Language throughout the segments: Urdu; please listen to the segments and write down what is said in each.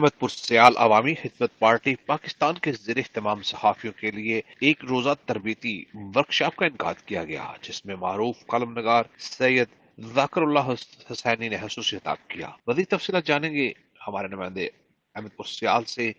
احمد پور سیال عوامی خدمت پارٹی پاکستان کے زیر اہتمام صحافیوں کے لیے ایک روزہ تربیتی ورکشاپ کا انعقاد کیا گیا، جس میں معروف قلم نگار سید ذاکر اللہ حسینی نے خصوصی خطاب کیا۔ مزید تفصیلات جانیں گے ہمارے نمائندے احمد پور سیال سے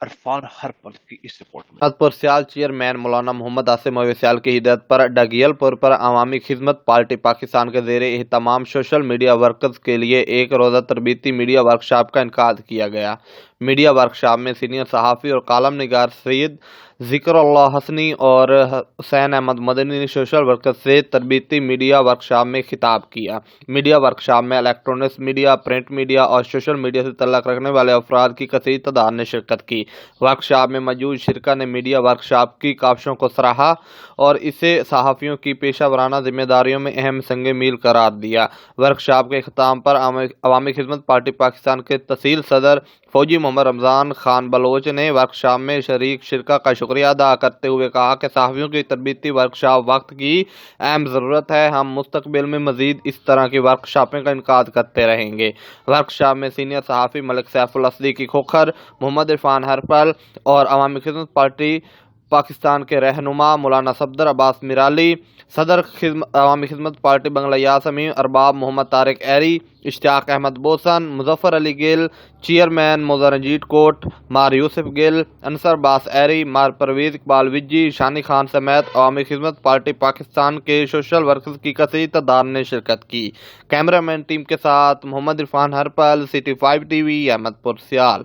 عرفان ہرپل کی اس رپورٹ میں۔ احمد پور سیال چیئرمین مولانا محمد عاصم مویز سیال کی ہدایت پر ڈگیل پور پر عوامی خدمت پارٹی پاکستان کے زیر اہتمام سوشل میڈیا ورکرز کے لیے ایک روزہ تربیتی میڈیا ورکشاپ کا انعقاد کیا گیا۔ میڈیا ورکشاپ میں سینئر صحافی اور کالم نگار سید ذکر اللہ حسنی اور حسین احمد مدنی نے سوشل ورکر سے تربیتی میڈیا ورکشاپ میں خطاب کیا۔ میڈیا ورکشاپ میں الیکٹرانکس میڈیا، پرنٹ میڈیا اور سوشل میڈیا سے تعلق رکھنے والے افراد کی کثیر تعداد نے شرکت کی۔ ورکشاپ میں موجود شرکا نے میڈیا ورکشاپ کی کاوشوں کو سراہا اور اسے صحافیوں کی پیشہ ورانہ ذمہ داریوں میں اہم سنگ میل قرار دیا۔ ورکشاپ کے اختتام پر عوامی خدمت پارٹی پاکستان کے تحصیل صدر فوجی محمد رمضان خان بلوچ نے ورکشاپ میں شریک شرکا کا شکریہ ادا کرتے ہوئے کہا کہ صحافیوں کی تربیتی ورکشاپ وقت کی اہم ضرورت ہے۔ ہم مستقبل میں مزید اس طرح کی ورکشاپیں کا انعقاد کرتے رہیں گے۔ ورکشاپ میں سینئر صحافی ملک سیف اللہ صدیقی کھوکھر، محمد عرفان ہرپل اور عوامی خدمت پارٹی پاکستان کے رہنما مولانا صفدر عباس میرالی، صدر عوامی خدمت پارٹی بنگلہ یاسمین ارباب محمد طارق ایری، اشتیاق احمد بوسن، مظفر علی گل، چیئرمین موزہ رنجیت کوٹ، مار یوسف گل، انصر عباس ایری، مار پرویز اقبال وجی، شانی خان سمیت عوامی خدمت پارٹی پاکستان کے سوشل ورکرز کی کثیر تعداد نے شرکت کی۔ کیمرہ مین ٹیم کے ساتھ محمد عرفان ہرپل، CT5 TV، احمد پور سیال۔